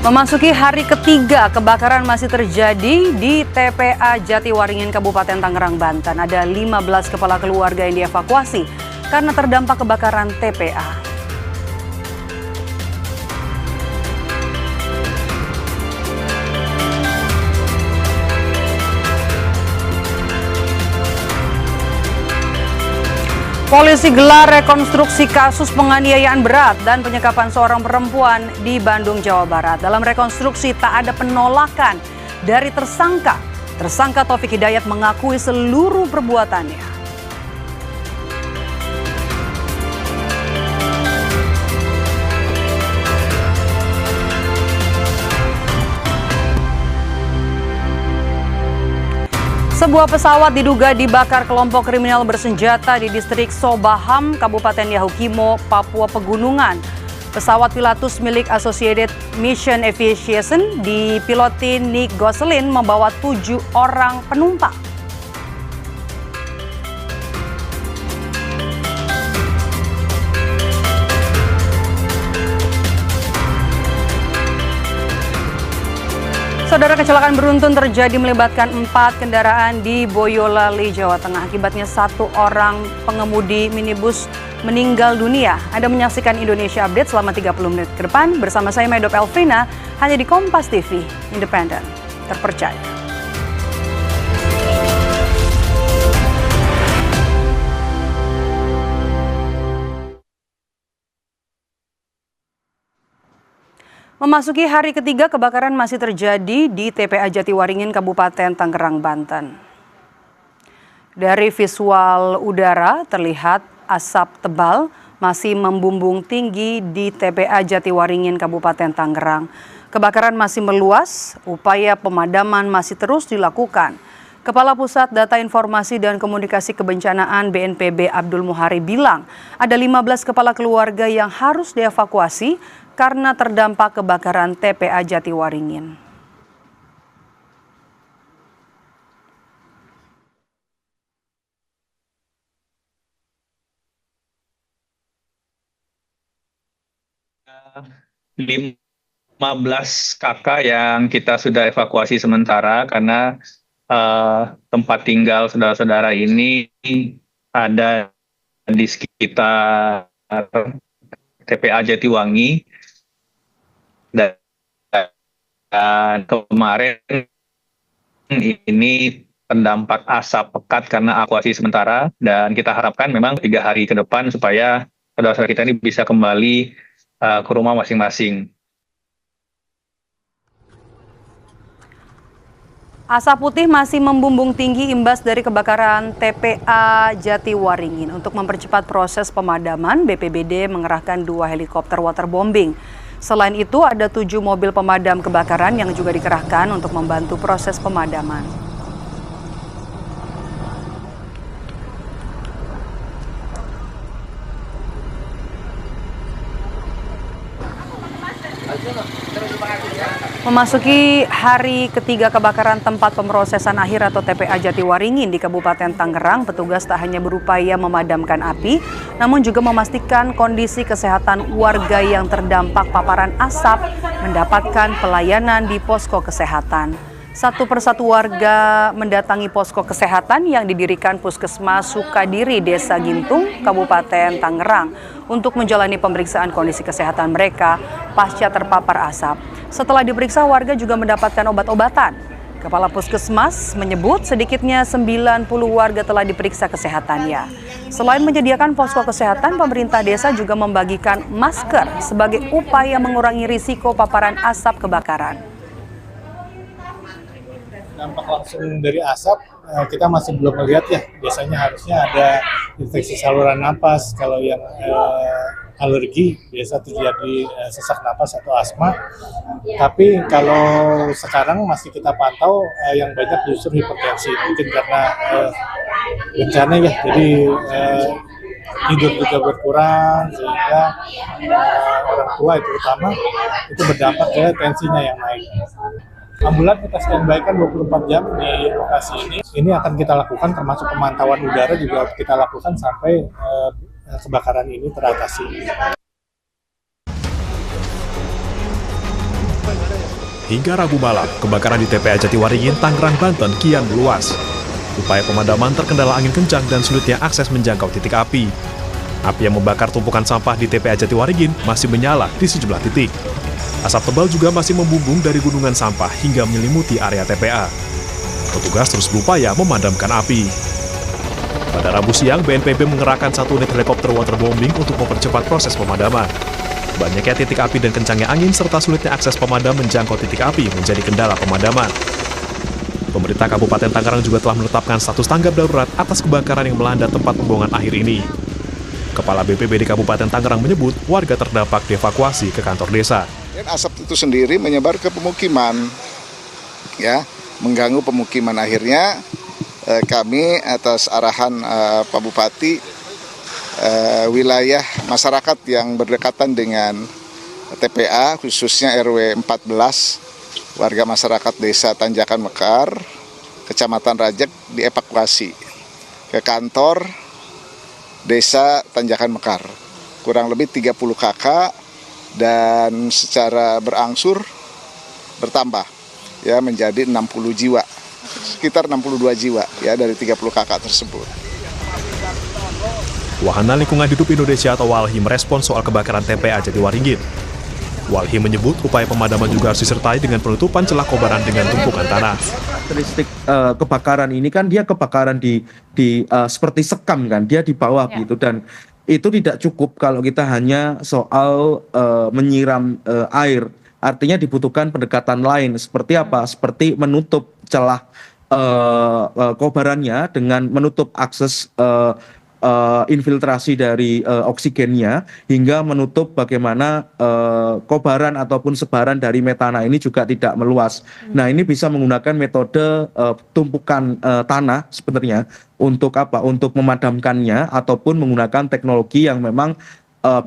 Memasuki hari ketiga, kebakaran masih terjadi di TPA Jatiwaringin, Kabupaten Tangerang, Banten. Ada 15 kepala keluarga yang dievakuasi karena terdampak kebakaran TPA. Polisi gelar rekonstruksi kasus penganiayaan berat dan penyekapan seorang perempuan di Bandung, Jawa Barat. Dalam rekonstruksi tak ada penolakan dari tersangka. Tersangka Taufik Hidayat mengakui seluruh perbuatannya. Sebuah pesawat diduga dibakar kelompok kriminal bersenjata di distrik Sobaham, Kabupaten Yahukimo, Papua Pegunungan. Pesawat Pilatus milik Associated Mission Aviation dipiloti Nick Gosselin membawa 7 orang penumpang. Saudara, kecelakaan beruntun terjadi melibatkan 4 kendaraan di Boyolali, Jawa Tengah. Akibatnya 1 orang pengemudi minibus meninggal dunia. Anda menyaksikan Indonesia Update selama 30 menit ke depan bersama saya Medop Elfrina hanya di Kompas TV, independen, terpercaya. Memasuki hari ketiga, kebakaran masih terjadi di TPA Jatiwaringin, Kabupaten Tangerang, Banten. Dari visual udara terlihat asap tebal masih membumbung tinggi di TPA Jatiwaringin, Kabupaten Tangerang. Kebakaran masih meluas, upaya pemadaman masih terus dilakukan. Kepala Pusat Data Informasi dan Komunikasi Kebencanaan BNPB Abdul Muhari bilang ada 15 kepala keluarga yang harus dievakuasi karena terdampak kebakaran TPA Jatiwaringin. Lima 15 kakak yang kita sudah evakuasi sementara karena tempat tinggal saudara-saudara ini ada di sekitar TPA Jatiwangi. Dan kemarin ini terdampak asap pekat karena evakuasi sementara, dan kita harapkan memang 3 hari ke depan supaya saudara-saudara kita ini bisa kembali ke rumah masing-masing. Asap putih masih membumbung tinggi imbas dari kebakaran TPA Jatiwaringin. Untuk mempercepat proses pemadaman, BPBD mengerahkan 2 helikopter waterbombing. Selain itu, ada 7 mobil pemadam kebakaran yang juga dikerahkan untuk membantu proses pemadaman. Memasuki hari ketiga kebakaran tempat pemrosesan akhir atau TPA Jatiwaringin di Kabupaten Tangerang, petugas tak hanya berupaya memadamkan api, namun juga memastikan kondisi kesehatan warga yang terdampak paparan asap mendapatkan pelayanan di posko kesehatan. Satu persatu warga mendatangi posko kesehatan yang didirikan Puskesmas Sukadiri, Desa Gintung, Kabupaten Tangerang untuk menjalani pemeriksaan kondisi kesehatan mereka pasca terpapar asap. Setelah diperiksa, warga juga mendapatkan obat-obatan. Kepala Puskesmas menyebut sedikitnya 90 warga telah diperiksa kesehatannya. Selain menyediakan posko kesehatan, pemerintah desa juga membagikan masker sebagai upaya mengurangi risiko paparan asap kebakaran. Dampak langsung dari asap kita masih belum melihat ya. Biasanya harusnya ada infeksi saluran napas. Kalau yang alergi biasa terjadi sesak napas atau asma. Tapi kalau sekarang masih kita pantau yang banyak justru hipertensi. Mungkin karena bencana ya. Jadi tidur juga berkurang sehingga orang tua itu utama itu berdampak ke tensinya yang naik. Ambulan kita standby kan 24 jam di lokasi ini. Ini akan kita lakukan termasuk pemantauan udara juga kita lakukan sampai kebakaran ini teratasi. hingga Rabu malam, kebakaran di TPA Jatiwaringin, Tangerang, Banten kian meluas. Upaya pemadaman terkendala angin kencang dan sulitnya akses menjangkau titik api. Api yang membakar tumpukan sampah di TPA Jatiwaringin masih menyala di sejumlah titik. Asap tebal juga masih membumbung dari gunungan sampah hingga menyelimuti area TPA. Petugas terus berupaya memadamkan api. Pada Rabu siang, BNPB mengerahkan 1 unit helikopter waterbombing untuk mempercepat proses pemadaman. Banyaknya titik api dan kencangnya angin serta sulitnya akses pemadam menjangkau titik api menjadi kendala pemadaman. Pemerintah Kabupaten Tangerang juga telah menetapkan status tanggap darurat atas kebakaran yang melanda tempat pembuangan akhir ini. Kepala BPBD Kabupaten Tangerang menyebut warga terdampak dievakuasi ke kantor desa. Asap itu sendiri menyebar ke pemukiman, ya, mengganggu pemukiman. Akhirnya kami atas arahan Pak Bupati, wilayah masyarakat yang berdekatan dengan TPA, khususnya RW 14, warga masyarakat desa Tanjakan Mekar, Kecamatan Rajek, dievakuasi ke kantor desa Tanjakan Mekar. Kurang lebih 30 kakak dan secara berangsur bertambah, ya, menjadi 60 jiwa. Sekitar 62 jiwa, ya, dari 30 kakak tersebut. Wahana Lingkungan Hidup Indonesia atau WALHI merespon soal kebakaran TPA Jatiwaringin. WALHI menyebut upaya pemadaman juga harus disertai dengan penutupan celah kobaran dengan tumpukan tanah. Karakteristik kebakaran ini kan dia kebakaran di seperti sekam kan, dia di bawah gitu, dan itu tidak cukup kalau kita hanya soal menyiram air. Artinya dibutuhkan pendekatan lain. Seperti apa? Seperti menutup celah kobarannya dengan menutup akses infiltrasi dari oksigennya, hingga menutup bagaimana kobaran ataupun sebaran dari metana ini juga tidak meluas. Nah, ini bisa menggunakan metode tumpukan tanah sebenarnya untuk apa? Untuk memadamkannya, ataupun menggunakan teknologi yang memang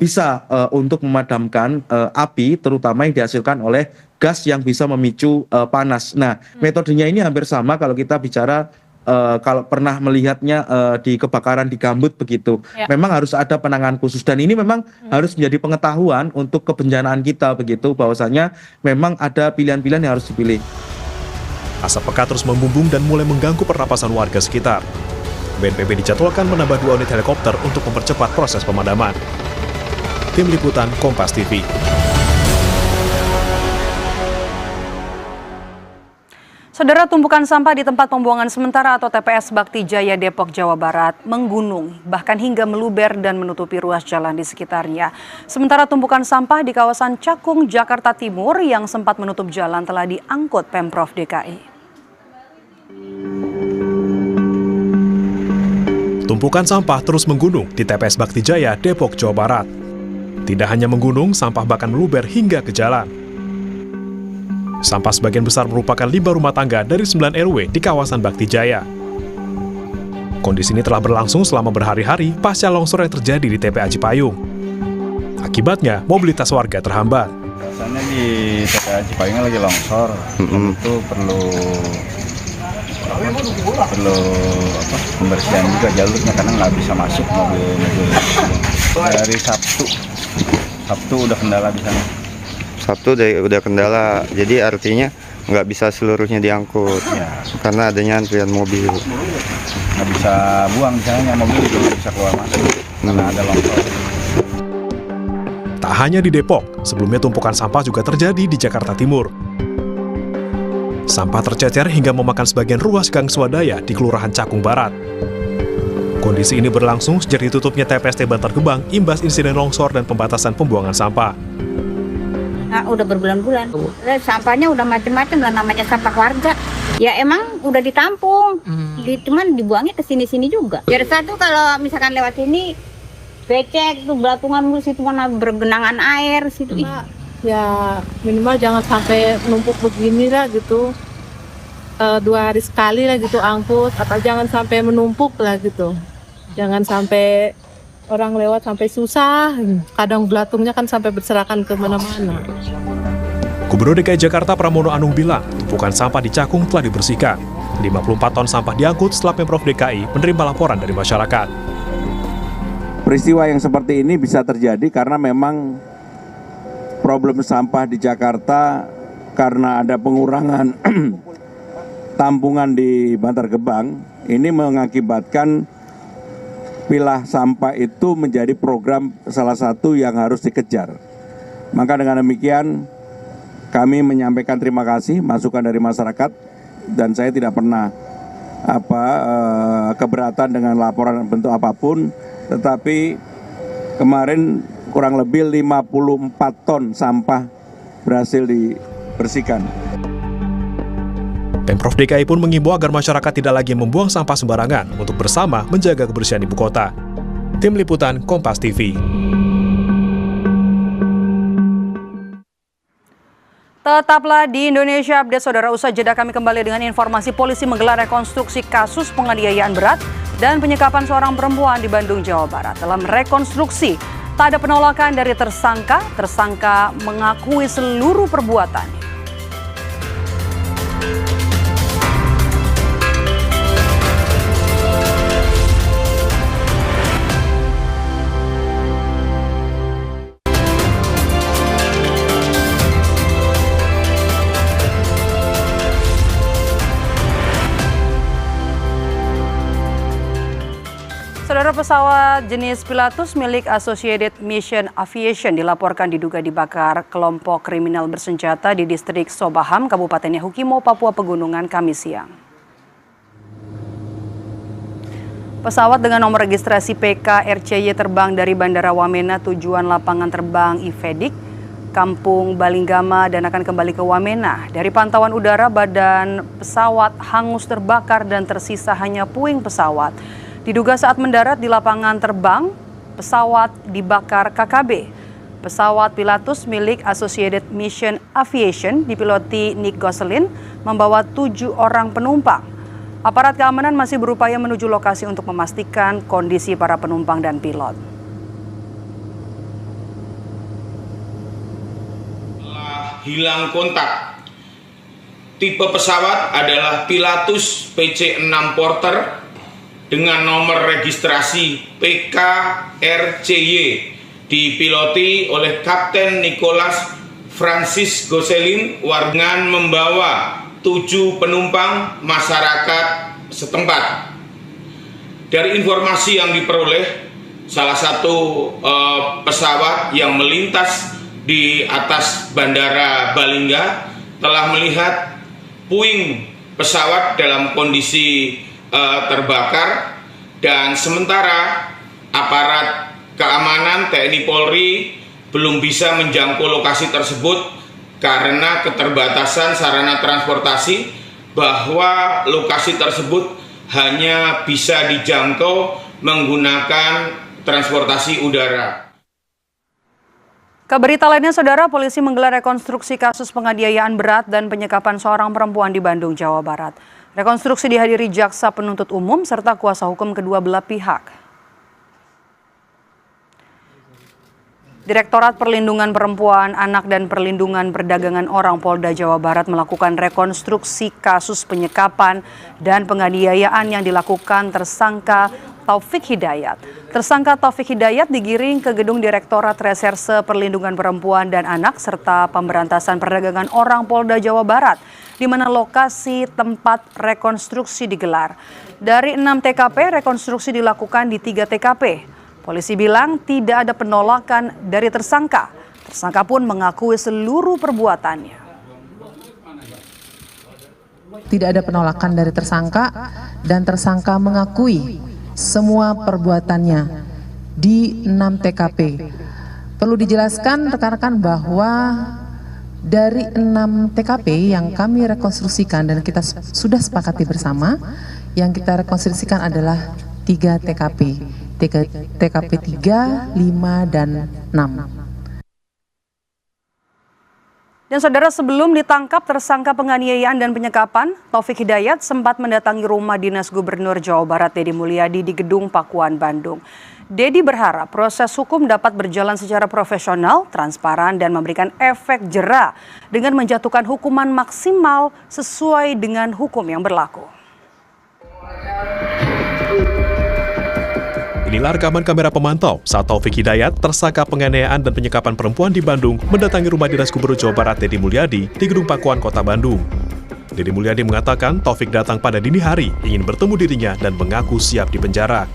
bisa untuk memadamkan api, terutama yang dihasilkan oleh gas yang bisa memicu panas. Nah, metodenya ini hampir sama kalau kita bicara kalau pernah melihatnya di kebakaran di gambut begitu. Ya. Memang harus ada penanganan khusus, dan ini memang harus menjadi pengetahuan untuk kebencanaan kita begitu, bahwasanya memang ada pilihan-pilihan yang harus dipilih. Asap pekat terus membumbung dan mulai mengganggu pernapasan warga sekitar. BNPB dijadwalkan menambah 2 unit helikopter untuk mempercepat proses pemadaman. Tim Liputan Kompas TV. Saudara, tumpukan sampah di tempat pembuangan sementara atau TPS Bakti Jaya Depok, Jawa Barat menggunung, bahkan hingga meluber dan menutupi ruas jalan di sekitarnya. Sementara tumpukan sampah di kawasan Cakung, Jakarta Timur yang sempat menutup jalan telah diangkut Pemprov DKI. Tumpukan sampah terus menggunung di TPS Bakti Jaya, Depok, Jawa Barat. Tidak hanya menggunung, sampah bahkan meluber hingga ke jalan. Sampah sebagian besar merupakan limbah rumah tangga dari 9 RW di kawasan Bakti Jaya. Kondisi ini telah berlangsung selama berhari-hari pasca longsor yang terjadi di TPA Cipayung. Akibatnya, mobilitas warga terhambat. Biasanya di TPA Cipayung lagi longsor, itu perlu pembersihan juga jalurnya karena nggak bisa masuk mobil. Dari Sabtu udah kendala di sana. Sabtu udah kendala, jadi artinya nggak bisa seluruhnya diangkut ya, karena adanya antrian mobil. Nggak bisa buang, misalnya mobil juga nggak bisa keluar masuk karena ada longsor. Tak hanya di Depok, sebelumnya tumpukan sampah juga terjadi di Jakarta Timur. Sampah tercecer hingga memakan sebagian ruas Gang Swadaya di Kelurahan Cakung Barat. Kondisi ini berlangsung sejak ditutupnya TPST Bantar Gebang imbas insiden longsor dan pembatasan pembuangan sampah. Nah, udah berbulan-bulan. Sampahnya udah macam-macam lah, namanya sampah warga. Ya emang udah ditampung, cuman dibuangnya ke sini-sini juga. Jadi satu kalau misalkan lewat sini, becek tuh belatungan mulu situ, mana bergenangan air situ. Ya minimal jangan sampai numpuk begini lah gitu. 2 hari sekali lah gitu angkut, atau jangan sampai menumpuk lah gitu. Jangan sampai orang lewat sampai susah, kadang belatungnya kan sampai berserakan ke mana-mana. Gubernur DKI Jakarta Pramono Anung bilang, tumpukan sampah di Cakung telah dibersihkan. 54 ton sampah diangkut setelah Pemprov DKI menerima laporan dari masyarakat. Peristiwa yang seperti ini bisa terjadi karena memang problem sampah di Jakarta karena ada pengurangan tampungan di Bantar Gebang, ini mengakibatkan pilah sampah itu menjadi program salah satu yang harus dikejar. Maka dengan demikian kami menyampaikan terima kasih masukan dari masyarakat, dan saya tidak pernah keberatan dengan laporan bentuk apapun, tetapi kemarin kurang lebih 54 ton sampah berhasil dibersihkan. Pemprov DKI pun mengimbau agar masyarakat tidak lagi membuang sampah sembarangan untuk bersama menjaga kebersihan ibu kota. Tim Liputan Kompas TV. Tetaplah di Indonesia Update, Saudara. Usai jeda kami kembali dengan informasi polisi menggelar rekonstruksi kasus penganiayaan berat dan penyekapan seorang perempuan di Bandung, Jawa Barat. Dalam rekonstruksi, tak ada penolakan dari tersangka. Tersangka mengakui seluruh perbuatannya. Saudara, pesawat jenis Pilatus milik Associated Mission Aviation dilaporkan diduga dibakar kelompok kriminal bersenjata di distrik Sobaham, Kabupaten Yahukimo, Papua Pegunungan, Kamis siang. Pesawat dengan nomor registrasi PK-RCY terbang dari Bandara Wamena tujuan lapangan terbang Ifedik, Kampung Balinggama, dan akan kembali ke Wamena. Dari pantauan udara, badan pesawat hangus terbakar dan tersisa hanya puing pesawat. Diduga saat mendarat di lapangan terbang, pesawat dibakar KKB. Pesawat Pilatus milik Associated Mission Aviation dipiloti Nick Gosselin membawa 7 orang penumpang. Aparat keamanan masih berupaya menuju lokasi untuk memastikan kondisi para penumpang dan pilot. Hilang kontak. Tipe pesawat adalah Pilatus PC-6 Porter dengan nomor registrasi PK-RCY, dipiloti oleh Kapten Nicholas Francis Gosselin dengan membawa 7 penumpang masyarakat setempat. Dari informasi yang diperoleh, salah satu pesawat yang melintas di atas Bandara Balingga telah melihat puing pesawat dalam kondisi terbakar, dan sementara aparat keamanan TNI Polri belum bisa menjangkau lokasi tersebut karena keterbatasan sarana transportasi, bahwa lokasi tersebut hanya bisa dijangkau menggunakan transportasi udara. Kabar lainnya, Saudara, polisi menggelar rekonstruksi kasus penganiayaan berat dan penyekapan seorang perempuan di Bandung, Jawa Barat. Rekonstruksi dihadiri jaksa penuntut umum serta kuasa hukum kedua belah pihak. Direktorat Perlindungan Perempuan, Anak dan Perlindungan Perdagangan Orang Polda Jawa Barat melakukan rekonstruksi kasus penyekapan dan penganiayaan yang dilakukan tersangka Taufik Hidayat. Tersangka Taufik Hidayat digiring ke gedung Direktorat Reserse Perlindungan Perempuan dan Anak serta Pemberantasan Perdagangan Orang Polda Jawa Barat, di mana lokasi tempat rekonstruksi digelar. Dari 6 TKP, rekonstruksi dilakukan di 3 TKP. Polisi bilang tidak ada penolakan dari tersangka. Tersangka pun mengakui seluruh perbuatannya. Tidak ada penolakan dari tersangka dan tersangka mengakui semua perbuatannya di 6 TKP. Perlu dijelaskan rekan-rekan bahwa dari 6 TKP yang kami rekonstruksikan dan kita sudah sepakati bersama, yang kita rekonstruksikan adalah 3 TKP. TKP 3, 5, dan 6. Dan Saudara, sebelum ditangkap tersangka penganiayaan dan penyekapan, Taufik Hidayat sempat mendatangi rumah dinas Gubernur Jawa Barat Deddy Mulyadi di Gedung Pakuan, Bandung. Deddy berharap proses hukum dapat berjalan secara profesional, transparan, dan memberikan efek jera dengan menjatuhkan hukuman maksimal sesuai dengan hukum yang berlaku. Inilah rekaman kamera pemantau saat Taufik Hidayat, tersangka penganiayaan dan penyekapan perempuan di Bandung, mendatangi rumah dinas Gubernur Jawa Barat Deddy Mulyadi di Gedung Pakuan, Kota Bandung. Deddy Mulyadi mengatakan Taufik datang pada dini hari, ingin bertemu dirinya dan mengaku siap dipenjara.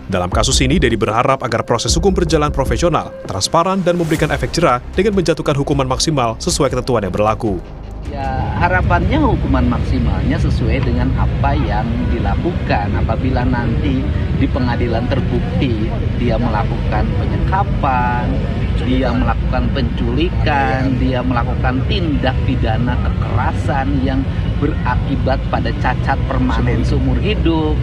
Dalam kasus ini, Deddy berharap agar proses hukum berjalan profesional, transparan, dan memberikan efek jera dengan menjatuhkan hukuman maksimal sesuai ketentuan yang berlaku. Ya, harapannya hukuman maksimalnya sesuai dengan apa yang dilakukan. Apabila nanti di pengadilan terbukti dia melakukan penyekapan, dia melakukan penculikan, dia melakukan tindak pidana kekerasan yang berakibat pada cacat permanen seumur hidup,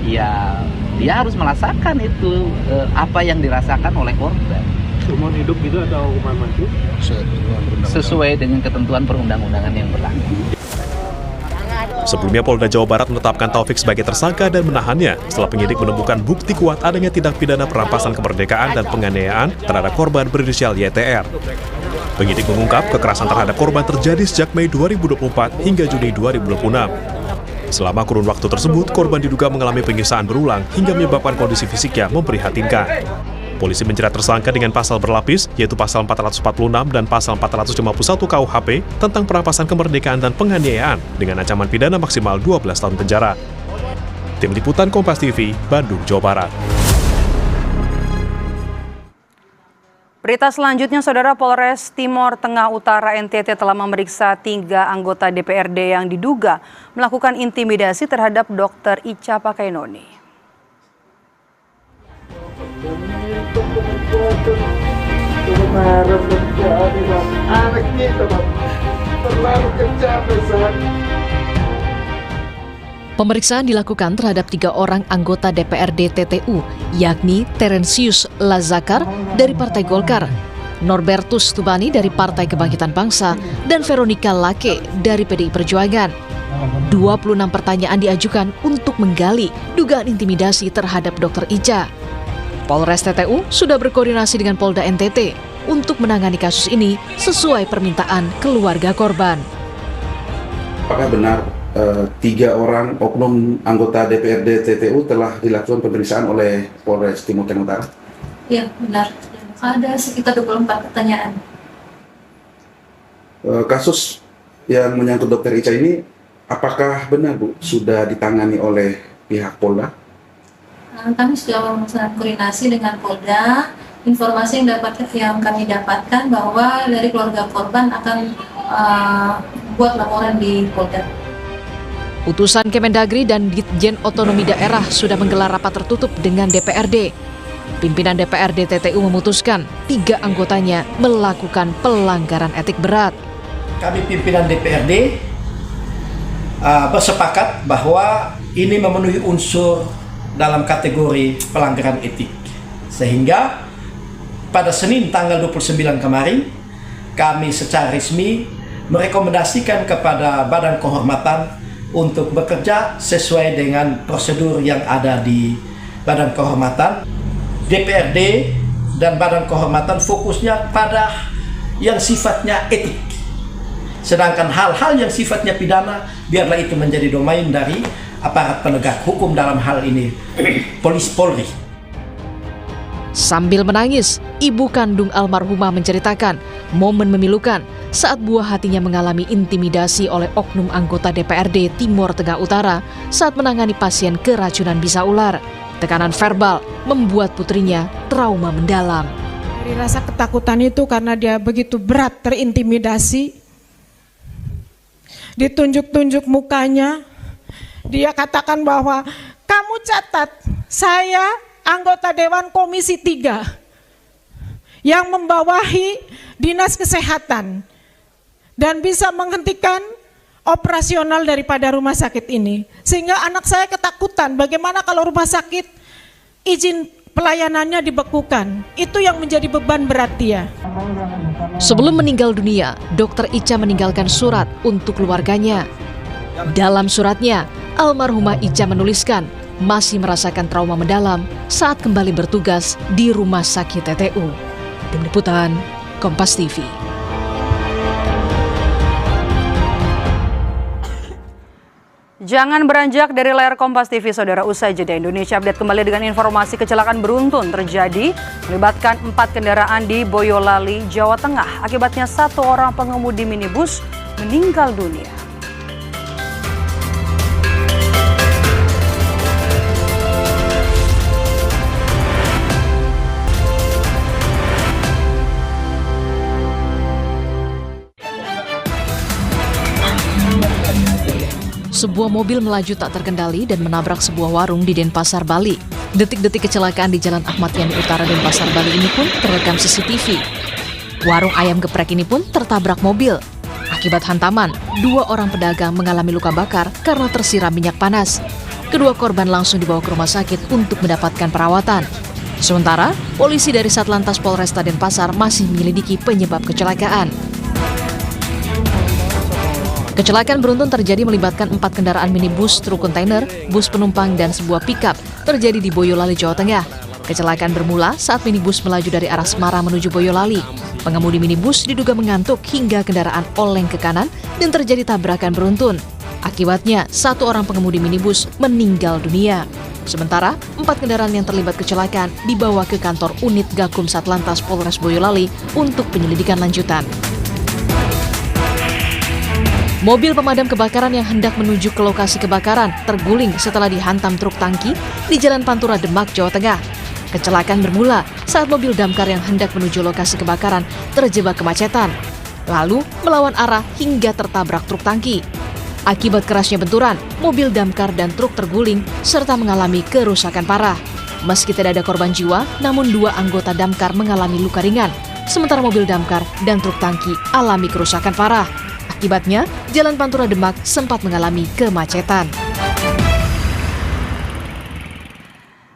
ya dia harus merasakan itu apa yang dirasakan oleh korban. Seumur hidup itu atau hukuman mati? Sesuai dengan ketentuan perundang-undangan yang berlaku. Sebelumnya Polda Jawa Barat menetapkan Taufik sebagai tersangka dan menahannya setelah penyidik menemukan bukti kuat adanya tindak pidana perampasan kemerdekaan dan penganiayaan terhadap korban berinisial YTR. Penyidik mengungkap kekerasan terhadap korban terjadi sejak Mei 2024 hingga Juni 2026. Selama kurun waktu tersebut, korban diduga mengalami penyiksaan berulang hingga menyebabkan kondisi fisiknya memprihatinkan. Polisi menjerat tersangka dengan pasal berlapis, yaitu pasal 446 dan pasal 451 KUHP tentang perampasan kemerdekaan dan penganiayaan dengan ancaman pidana maksimal 12 tahun penjara. Tim Liputan Kompas TV, Bandung, Jawa Barat. Berita selanjutnya, Saudara, Polres Timor Tengah Utara NTT telah memeriksa 3 anggota DPRD yang diduga melakukan intimidasi terhadap Dr. Icha Pakainoni. Pemeriksaan dilakukan terhadap 3 orang anggota DPRD TTU, yakni Terensius Lazakar dari Partai Golkar, Norbertus Tubani dari Partai Kebangkitan Bangsa, dan Veronica Lake dari PDI Perjuangan. 26 pertanyaan diajukan untuk menggali dugaan intimidasi terhadap Dr. Icha. Polres TTU sudah berkoordinasi dengan Polda NTT untuk menangani kasus ini sesuai permintaan keluarga korban. Apakah benar 3 orang oknum anggota DPRD TTU telah dilakukan pemeriksaan oleh Polres Timor Tengah Utara? Ya, benar. Ada sekitar 24 pertanyaan. Kasus yang menyangkut Dr. Icha ini, apakah benar Bu, sudah ditangani oleh pihak Polda? Kami sudah melakukan koordinasi dengan Polda. Informasi yang kami dapatkan bahwa dari keluarga korban akan buat laporan di Polda. Utusan Kemendagri dan Ditjen Otonomi Daerah sudah menggelar rapat tertutup dengan DPRD. Pimpinan DPRD TTU memutuskan 3 anggotanya melakukan pelanggaran etik berat. Kami pimpinan DPRD bersepakat bahwa ini memenuhi unsur dalam kategori pelanggaran etik. Sehingga pada Senin tanggal 29 kemarin, kami secara resmi merekomendasikan kepada Badan Kehormatan untuk bekerja sesuai dengan prosedur yang ada di Badan Kehormatan. DPRD dan Badan Kehormatan fokusnya pada yang sifatnya etik. Sedangkan hal-hal yang sifatnya pidana, biarlah itu menjadi domain dari aparat penegak hukum, dalam hal ini Polri. Sambil menangis, ibu kandung almarhumah menceritakan momen memilukan saat buah hatinya mengalami intimidasi oleh oknum anggota DPRD Timor Tengah Utara saat menangani pasien keracunan bisa ular. Tekanan verbal membuat putrinya trauma mendalam. Dari rasa ketakutan itu karena dia begitu berat terintimidasi, ditunjuk-tunjuk mukanya, dia katakan bahwa kamu catat saya anggota Dewan Komisi 3 yang membawahi Dinas Kesehatan dan bisa menghentikan operasional daripada rumah sakit ini. Sehingga anak saya ketakutan bagaimana kalau rumah sakit izin pelayanannya dibekukan. Itu yang menjadi beban berat dia. Sebelum meninggal dunia, Dr. Icha meninggalkan surat untuk keluarganya. Dalam suratnya, almarhumah Icha menuliskan masih merasakan trauma mendalam saat kembali bertugas di Rumah Sakit TTU. Tim Liputan, Kompas TV. Jangan beranjak dari layar Kompas TV, saudara. Usai jeda, Indonesia Update kembali dengan informasi kecelakaan beruntun terjadi melibatkan 4 kendaraan di Boyolali, Jawa Tengah. Akibatnya 1 orang pengemudi minibus meninggal dunia. Sebuah mobil melaju tak terkendali dan menabrak sebuah warung di Denpasar, Bali. Detik-detik kecelakaan di Jalan Ahmad Yani Utara, Denpasar, Bali ini pun terekam CCTV. Warung ayam geprek ini pun tertabrak mobil. Akibat hantaman, 2 orang pedagang mengalami luka bakar karena tersiram minyak panas. Kedua korban langsung dibawa ke rumah sakit untuk mendapatkan perawatan. Sementara, polisi dari Satlantas Polresta Denpasar masih menyelidiki penyebab kecelakaan. Kecelakaan beruntun terjadi melibatkan 4 kendaraan minibus, truk kontainer, bus penumpang, dan sebuah pickup terjadi di Boyolali, Jawa Tengah. Kecelakaan bermula saat minibus melaju dari arah Semarang menuju Boyolali. Pengemudi minibus diduga mengantuk hingga kendaraan oleng ke kanan dan terjadi tabrakan beruntun. Akibatnya, 1 orang pengemudi minibus meninggal dunia. Sementara, 4 kendaraan yang terlibat kecelakaan dibawa ke kantor unit Gakum Satlantas Polres Boyolali untuk penyelidikan lanjutan. Mobil pemadam kebakaran yang hendak menuju ke lokasi kebakaran terguling setelah dihantam truk tangki di Jalan Pantura, Demak, Jawa Tengah. Kecelakaan bermula saat mobil damkar yang hendak menuju lokasi kebakaran terjebak kemacetan, lalu melawan arah hingga tertabrak truk tangki. Akibat kerasnya benturan, mobil damkar dan truk terguling serta mengalami kerusakan parah. Meski tidak ada korban jiwa, namun 2 anggota damkar mengalami luka ringan, sementara mobil damkar dan truk tangki alami kerusakan parah. Akibatnya, Jalan Pantura Demak sempat mengalami kemacetan.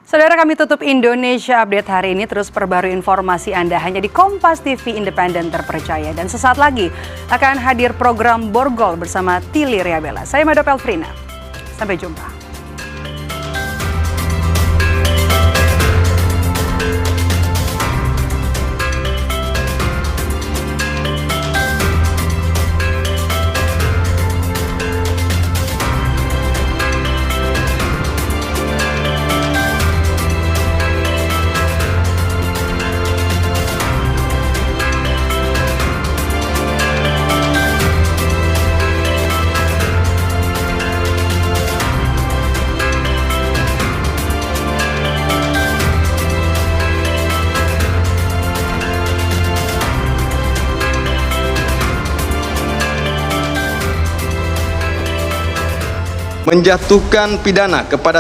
Saudara, kami tutup Indonesia Update hari ini. Terus perbarui informasi Anda hanya di Kompas TV Independen Terpercaya. Dan sesaat lagi akan hadir program Borgol bersama Tili Riabella. Saya Mado Pelfrina. Sampai jumpa. Menjatuhkan pidana kepada